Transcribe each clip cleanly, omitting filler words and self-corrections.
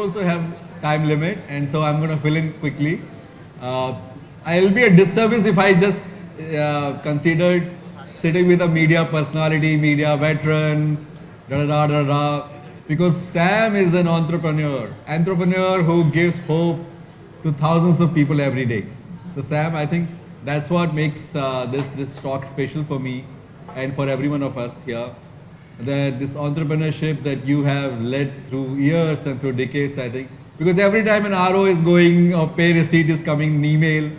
also have time limit, and so I'm going to fill in quickly. I'll be a disservice if I just considered sitting with a media personality, media veteran, da da da da da. Because Sam is an entrepreneur who gives hope to thousands of people every day. So Sam, I think that's what makes this talk special for me and for every one of us here. That this entrepreneurship that you have led through years and through decades, I think, because every time an RO is going or pay receipt is coming, an email,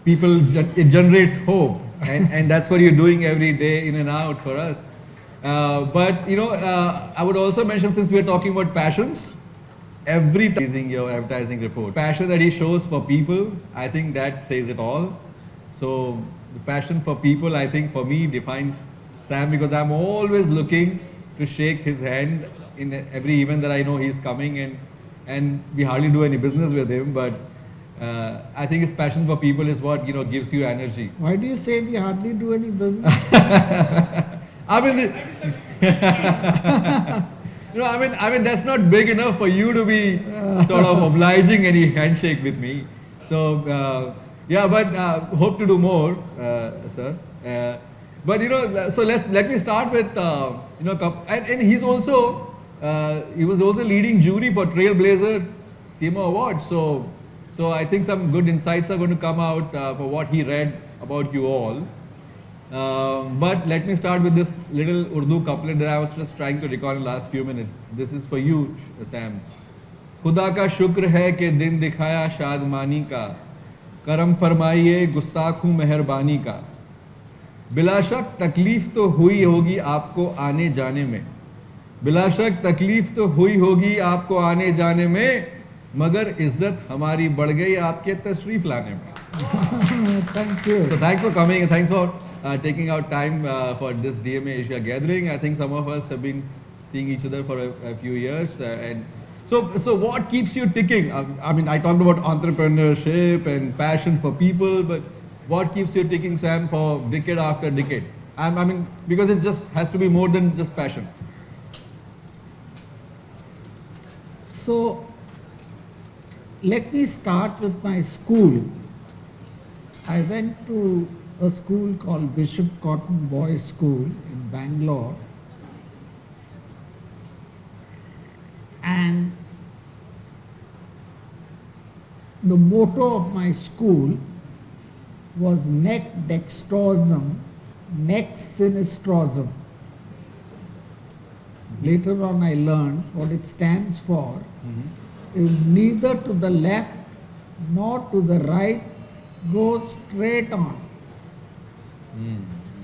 it generates hope, and that's what you're doing every day in and out for us. But I would also mention, since we're talking about passions, every time using your advertising report, passion that he shows for people, I think that says it all. So the passion for people, I think, for me defines Sam, because I'm always looking to shake his hand in every event that I know he's coming, and we hardly do any business with him, but I think his passion for people is what gives you energy. Why do you say we hardly do any business? I mean, I mean that's not big enough for you to be sort of obliging any handshake with me. So yeah, but hope to do more, sir. But so let me start with and he was also leading jury for Trailblazer CMO Awards. So I think some good insights are going to come out for what he read about you all. But let me start with this little Urdu couplet that I was just trying to recall in the last few minutes. This is for you, Sam. खुदा का शुक्र है कि दिन दिखाया शादमानी का, करम फरमाइए गुस्ताखों मेहरबानी का, बिलाशक तकलीफ तो हुई होगी आपको आने जाने में, बिलाशक तकलीफ तो हुई होगी आपको आने जाने में, मगर इज्जत हमारी बढ़ गई आपके तशरीफ लाने में. Thank you. So thanks for coming and thanks for taking out time for this DMA Asia gathering. I think some of us have been seeing each other for a few years, and so what keeps you ticking? I mean, I talked about entrepreneurship and passion for people, but what keeps you ticking, Sam, for decade after decade? I mean, because it just has to be more than just passion. So let me start with my school. I went to a school called Bishop Cotton Boys School in Bangalore, and the motto of my school was nec dextrosum, nec sinistrosum. Later on I learned what it stands for is neither to the left nor to the right, go straight on.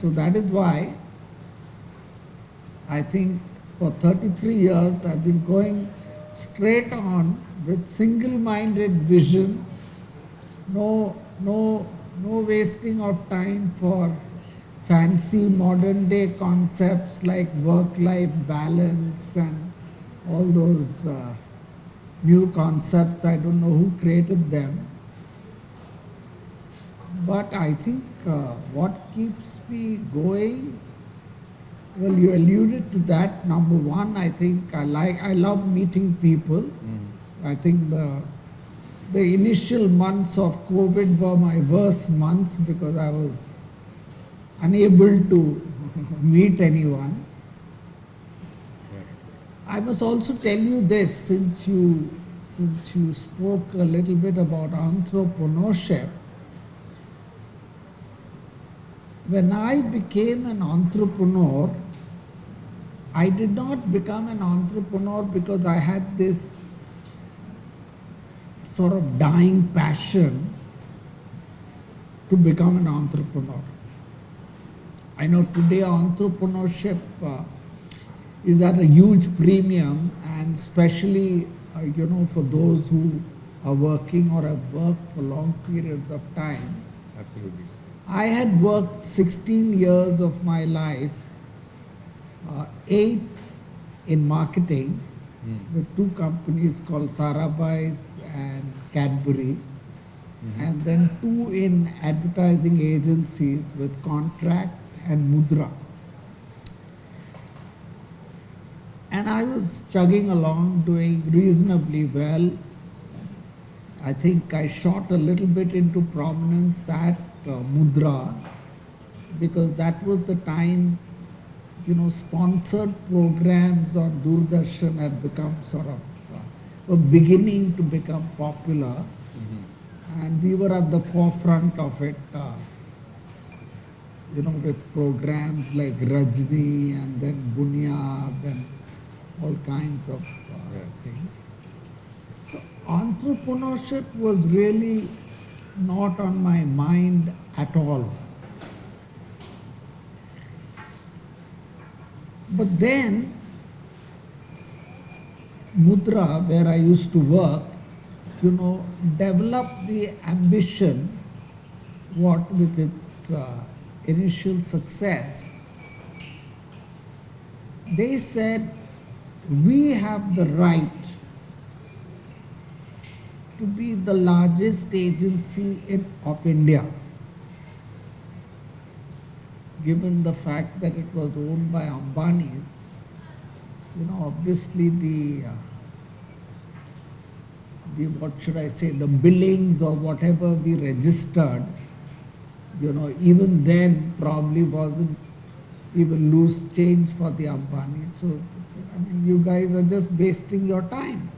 So that is why I think for 33 years I've been going straight on with single-minded vision, no wasting of time for fancy modern day concepts like work-life balance and all those new concepts. I don't know who created them. But I think what keeps me going, well, you alluded to that. Number one, I think I love meeting people. I think the initial months of COVID were my worst months because I was unable to meet anyone. I must also tell you this, since you spoke a little bit about entrepreneurship. When I became an entrepreneur, I did not become an entrepreneur because I had this sort of dying passion to become an entrepreneur. I know today entrepreneurship is at a huge premium, and especially for those who are working or have worked for long periods of time. Absolutely. I had worked 16 years of my life, 8 in marketing with 2 companies called Sarabhai's and Cadbury, and then 2 in advertising agencies with Contract and Mudra. And I was chugging along, doing reasonably well. I think I shot a little bit into prominence at Mudra, because that was the time, sponsored programs on Doordarshan had become sort of, were beginning to become popular, and we were at the forefront of it, with programs like Rajni and then Bunyad and all kinds of things. So entrepreneurship was really not on my mind at all. But then, Mudra, where I used to work, developed the ambition, what with its initial success, they said, we have the right to be the largest agency of India, given the fact that it was owned by Ambani's. Obviously the what should I say, the billings or whatever we registered, even then probably wasn't even loose change for the Ambani. So they said, you guys are just wasting your time.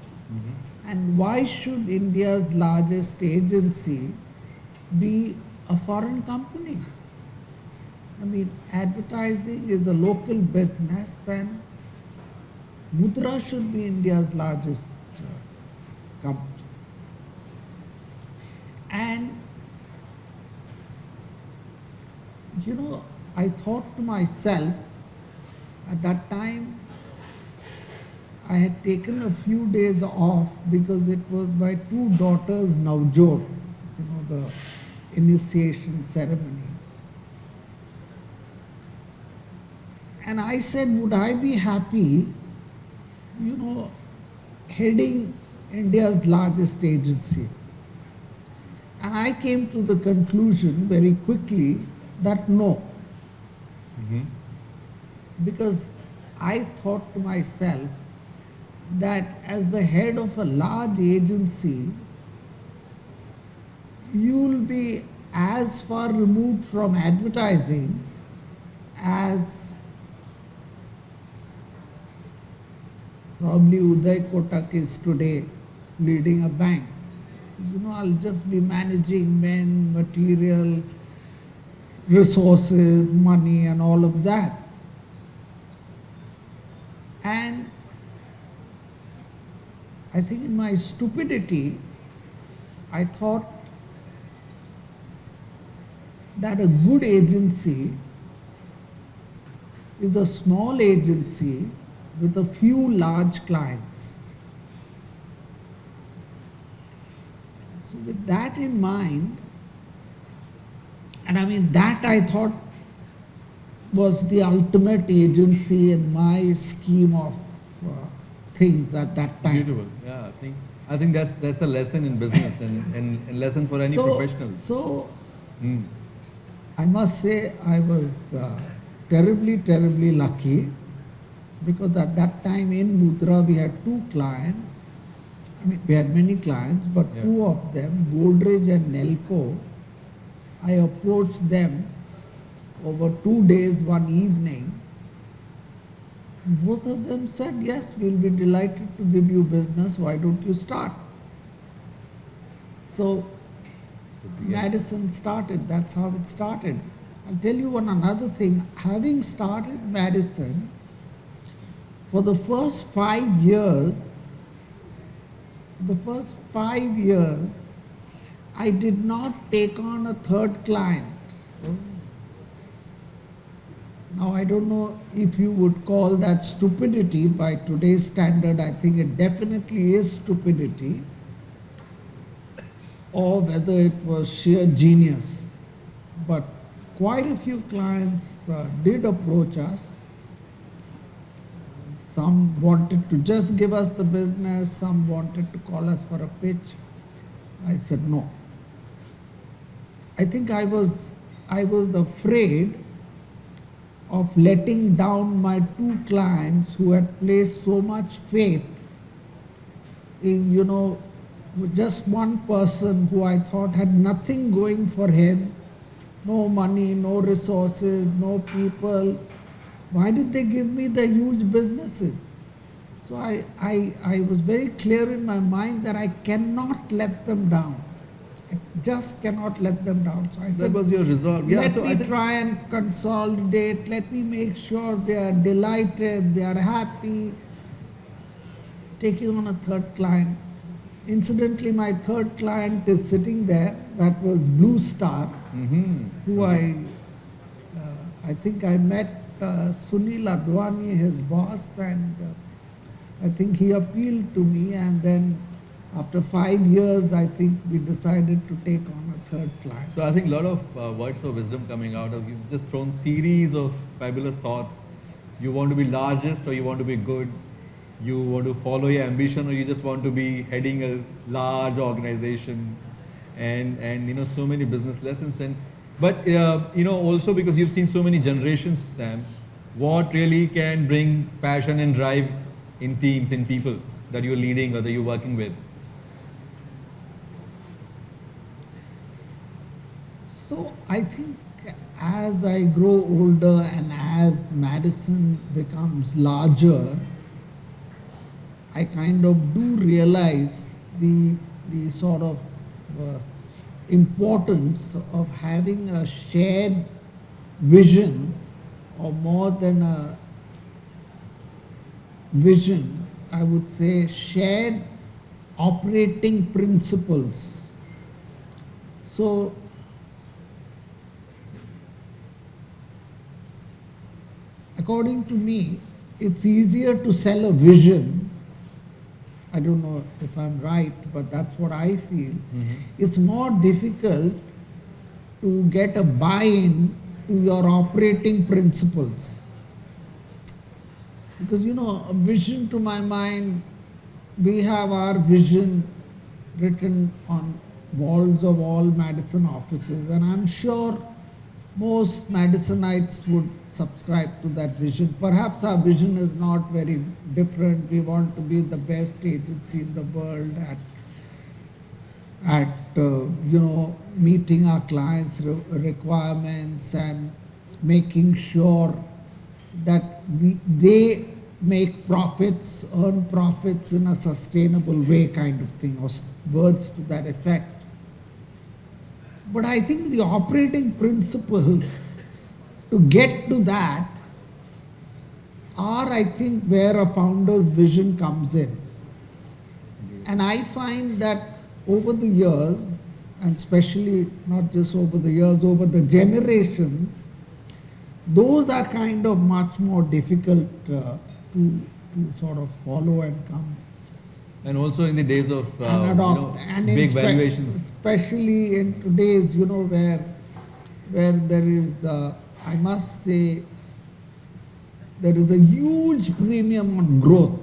And why should India's largest agency be a foreign company? Advertising is a local business, and Mudra should be India's largest company. And, I thought to myself, at that time, I had taken a few days off because it was my two daughters' Navjot, the initiation ceremony. And I said, would I be happy, heading India's largest agency? And I came to the conclusion very quickly that no. Because I thought to myself that as the head of a large agency, you will be as far removed from advertising as probably Uday Kotak is today leading a bank. I'll just be managing men, material, resources, money and all of that. And I think in my stupidity, I thought that a good agency is a small agency with a few large clients. So with that in mind, and that I thought was the ultimate agency in my scheme of things at that time. Beautiful. Yeah, I think that's a lesson in business and lesson for any professional. So I must say I was terribly lucky, because at that time in Mudra we had two clients. We had many clients, but two of them, Godrej and Nelco, I approached them over 2 days, one evening. Both of them said, yes, we'll be delighted to give you business, why don't you start? So Madison started, that's how it started. I'll tell you another thing, having started Madison, for the first 5 years, I did not take on a third client. Now I don't know if you would call that stupidity. By today's standard, I think it definitely is stupidity, or whether it was sheer genius. But quite a few clients did approach us. Some wanted to just give us the business, some wanted to call us for a pitch. I said no. I think I was afraid of letting down my two clients who had placed so much faith in, just one person who I thought had nothing going for him, no money, no resources, no people. Why did they give me the huge businesses? So I was very clear in my mind that I cannot let them down. I just cannot let them down. So I said, that was your resolve. Yeah, let so me try and consolidate, let me make sure they are delighted, they are happy. Taking on a third client. Incidentally, my third client is sitting there. That was Blue Star, who I think I met Sunil Advani, his boss, and I think he appealed to me, and then after 5 years, I think we decided to take on a third client. So I think a lot of words of wisdom coming out of you've just thrown series of fabulous thoughts. You want to be largest or you want to be good. You want to follow your ambition or you just want to be heading a large organization and so many business lessons. But also because you've seen so many generations, Sam, what really can bring passion and drive in teams, in people that you're leading or that you're working with? So I think as I grow older and as Madison becomes larger, I kind of do realize the sort of importance of having a shared vision, or more than a vision, I would say shared operating principles. So according to me, it's easier to sell a vision. I don't know if I'm right, but that's what I feel. It's more difficult to get a buy-in to your operating principles. Because, a vision, to my mind, we have our vision written on walls of all Madison offices, and I'm sure most Madisonites would subscribe to that vision. Perhaps our vision is not very different. We want to be the best agency in the world at meeting our clients' requirements and making sure that they make profits, earn profits in a sustainable way, kind of thing, or words to that effect. But I think the operating principles to get to that are, I think, where a founder's vision comes in. And I find that over the years, and especially not just over the years, over the generations, those are kind of much more difficult to sort of follow and come. And also in the days of and adopt, big valuations. Especially in today's, where there is, I must say, there is a huge premium on growth.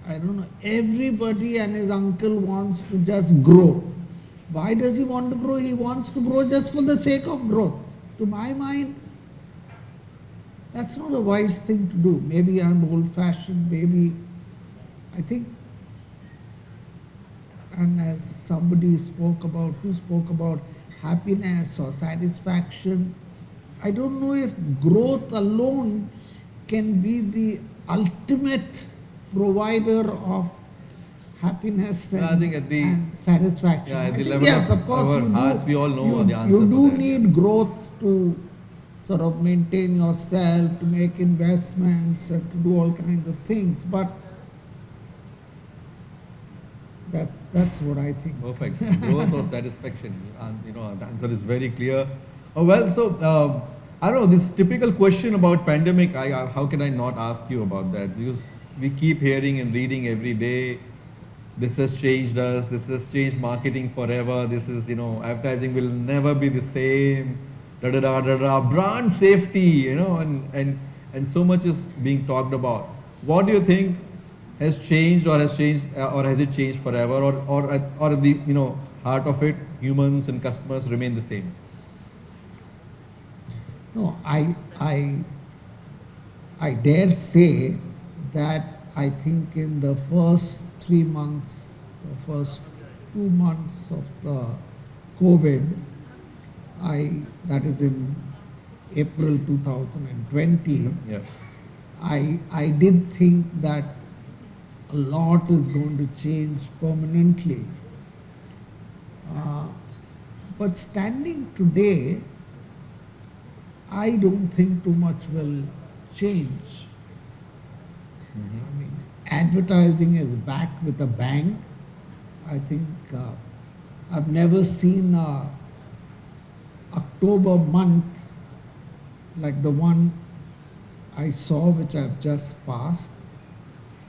I don't know, everybody and his uncle wants to just grow. Why does he want to grow? He wants to grow just for the sake of growth. To my mind, that's not a wise thing to do. Maybe I'm old-fashioned, maybe, I think, and as somebody spoke about, who spoke about happiness or satisfaction, I don't know if growth alone can be the ultimate provider of happiness and satisfaction. Yeah, at the think, level yes, of of course, our hearts, we all know the answer. You do for that. need growth to sort of maintain yourself, to make investments, and to do all kinds of things. But that's what I think. Perfect. Growth or satisfaction? And the answer is very clear. So I don't know, this typical question about pandemic, how can I not ask you about that? Because we keep hearing and reading every day, this has changed us, this has changed marketing forever, this is, advertising will never be the same, brand safety, and so much is being talked about. What do you think has changed, or has it changed forever, or at the heart of it, humans and customers remain the same? No, I dare say that I think in the first 3 months, the first 2 months of the COVID, that is in April 2020, Yeah. I did think that a lot is going to change permanently. Uh, but standing today, I don't think too much will change. I mean, advertising is back with a bang. I think I've never seen a October month like the one I saw, which I've just passed.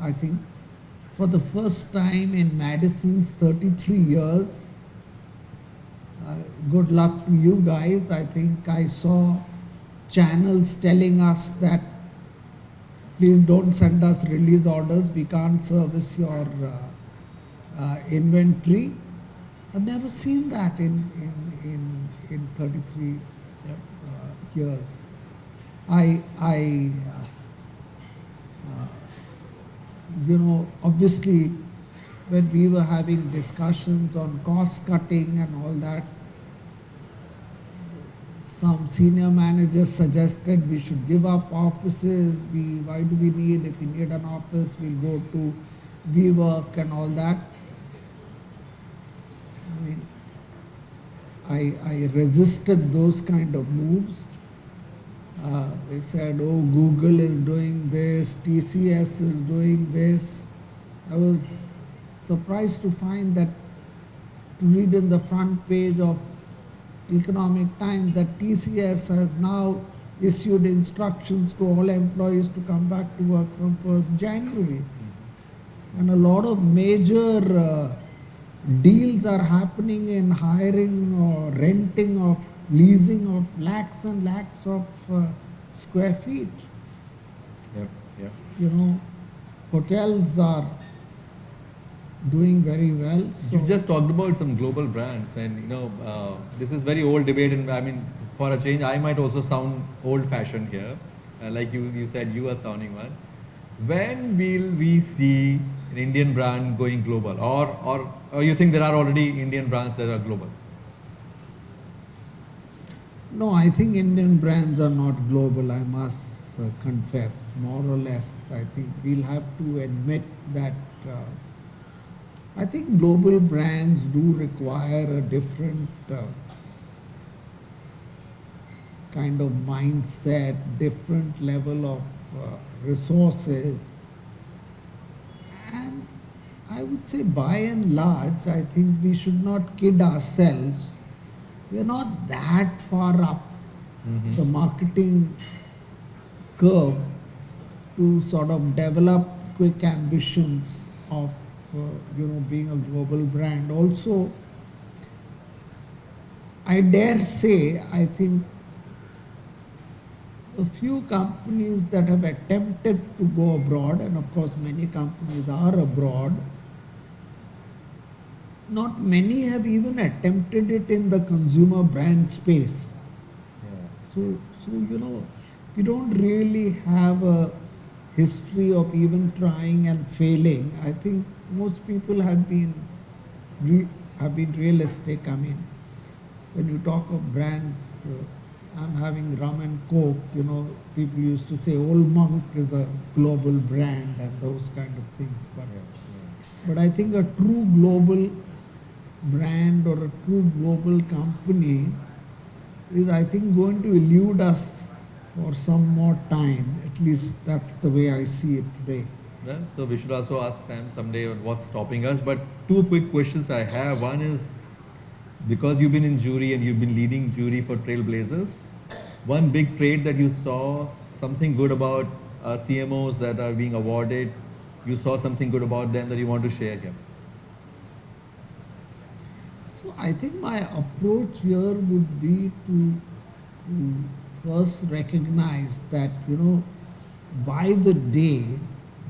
I think for the first time in Madison's 33 years, good luck to you guys. I think I saw channels telling us that please don't send us release orders, we can't service your inventory. I've never seen that in 33 years. Obviously, when we were having discussions on cost cutting and all that, some senior managers suggested we should give up offices. Why do we need, if we need an office, we'll go to WeWork and all that. I mean, I resisted those kind of moves. They said, oh, Google is doing this, TCS is doing this. I was surprised to find that, to read in the front page of Economic Times that TCS has now issued instructions to all employees to come back to work from 1st January. And a lot of major deals are happening in hiring or renting of leasing of lakhs and lakhs of square feet. Yep. Hotels are doing very well. So You just talked about some global brands, and this is very old debate. And I mean, for a change, I might also sound old-fashioned here, like you said, you are sounding one. When will we see an Indian brand going global, or you think there are already Indian brands that are global? no, I think Indian brands are not global, I must confess, more or less. I think we'll have to admit that I think global brands do require a different kind of mindset, different level of resources. And I would say by and large, I think we should not kid ourselves. We are not that far up the marketing curve to sort of develop quick ambitions of being a global brand. Also, I dare say, I think a few companies that have attempted to go abroad, and of course many companies are abroad, not many have even attempted it in the consumer brand space. So we don't really have a history of even trying and failing. I think most people have been realistic. I mean, when you talk of brands, I'm having rum and coke. People used to say Old Monk is a global brand and those kind of things. But I think a true global brand or a true global company is, I think, going to elude us for some more time. At least that's the way I see it today. Well, so we should also ask Sam someday on what's stopping us. But two quick questions I have. One is, because you've been in jury and you've been leading jury for Trailblazers, one big trait that you saw something good about CMOs that are being awarded, you saw something good about them that you want to share here? So I think my approach here would be to first recognize that, by the day,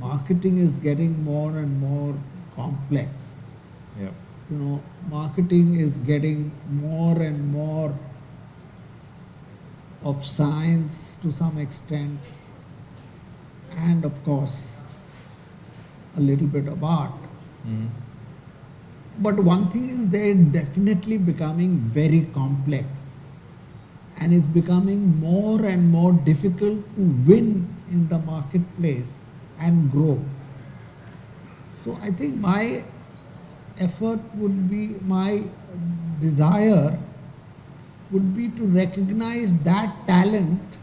marketing is getting more and more complex. Yeah. Marketing is getting more and more of science to some extent, and of course, a little bit of art. Mm-hmm. But one thing is they're definitely becoming very complex, and it's becoming more and more difficult to win in the marketplace and grow. So I think my effort would be, my desire would be to recognize that talent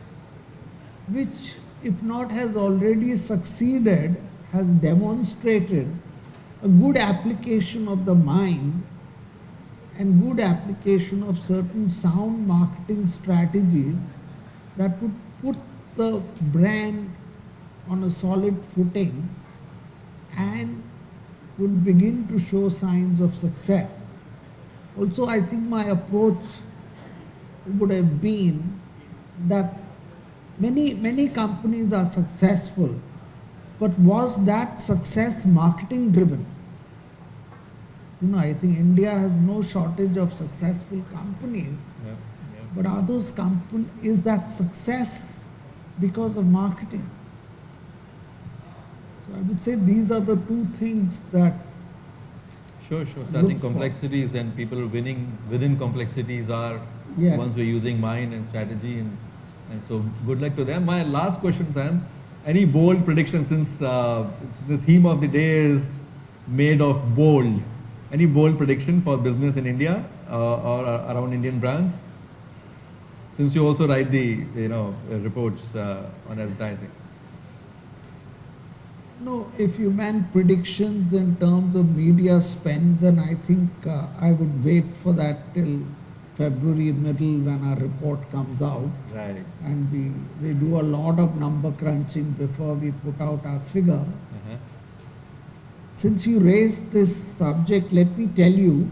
which, if not has already succeeded, has demonstrated a good application of the mind and good application of certain sound marketing strategies that would put the brand on a solid footing and would begin to show signs of success. Also, I think my approach would have been that many companies are successful, but was that success marketing driven? I think India has no shortage of successful companies, Yeah. but are those is that success because of marketing? So I would say these are the two things that Sure. So I look think for. complexities and people winning within complexities are Yes. ones who are using mind and strategy, and so good luck to them. My last question, Sam, any bold predictions, since the theme of the day is made of bold. Any bold prediction for business in India or around Indian brands? Since you also write the reports on advertising. No, if you meant predictions in terms of media spends, then I think I would wait for that till February middle when our report comes out. Right. And we do a lot of number crunching before we put out our figure. Uh-huh. Since you raised this subject, let me tell you,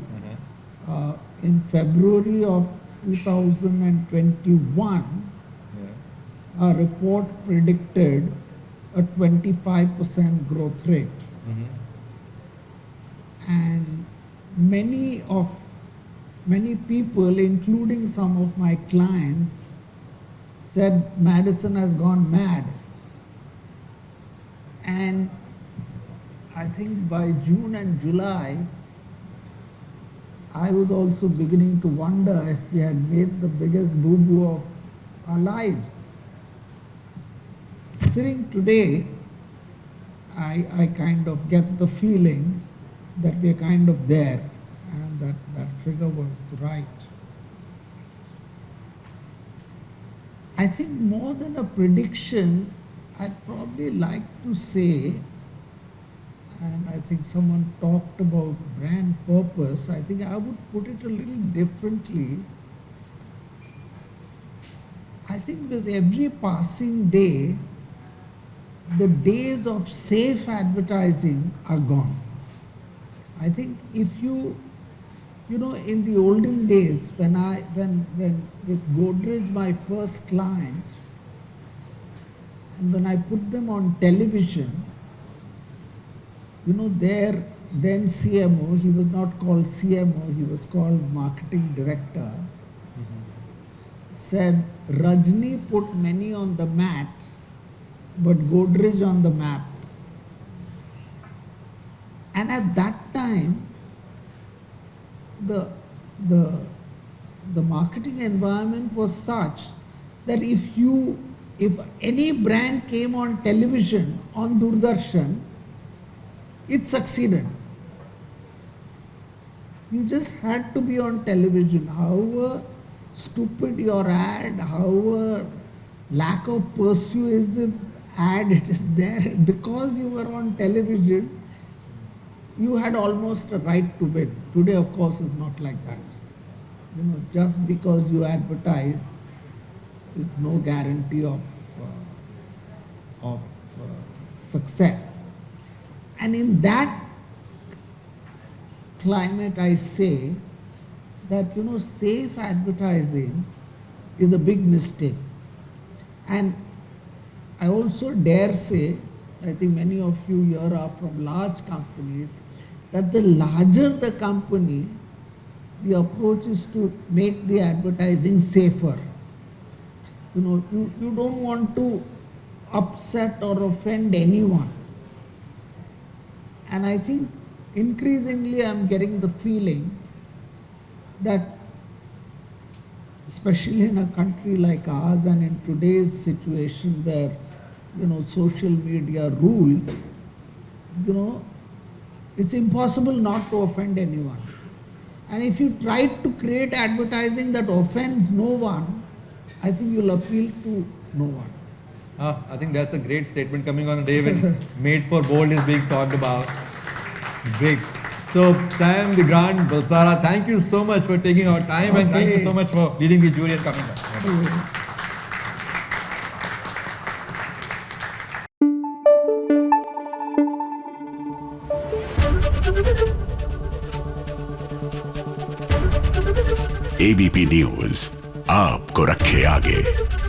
Uh-huh. in February of 2021, Yeah. our report predicted a 25% growth rate. Mm-hmm. And many people, including some of my clients, said Madison has gone mad. And I think by June and July, I was also beginning to wonder if we had made the biggest boo-boo of our lives. Sitting today, I kind of get the feeling that we're kind of there and that figure was right. I think more than a prediction, I'd probably like to say, and I think someone talked about brand purpose, I think I would put it a little differently. I think with every passing day, the days of safe advertising are gone. I think if you in the olden days when with Godrej, my first client, and when I put them on television, their then CMO, he was not called CMO, he was called marketing director, said Rajni put many on the mat, but Godrej on the map. And at that time, the marketing environment was such that if any brand came on television on Doordarshan, it succeeded. You just had to be on television. However stupid your ad, however lack of persuasive ad it is there, because you were on television, you had almost a right to win. Today, of course, is not like that. Just because you advertise is no guarantee of success. And in that climate, I say that safe advertising is a big mistake. And I also dare say, I think many of you here are from large companies, that the larger the company, the approach is to make the advertising safer. you don't want to upset or offend anyone. And I think increasingly I'm getting the feeling that especially in a country like ours and in today's situation where, social media rules, it's impossible not to offend anyone. And if you try to create advertising that offends no one, I think you'll appeal to no one. I think that's a great statement coming on a day when Made for Bold is being talked about. Great. So, Sam the Grand Balsara, thank you so much for taking our time and thank you so much for leading the jury and coming back. ABP news आपको रखे आगे।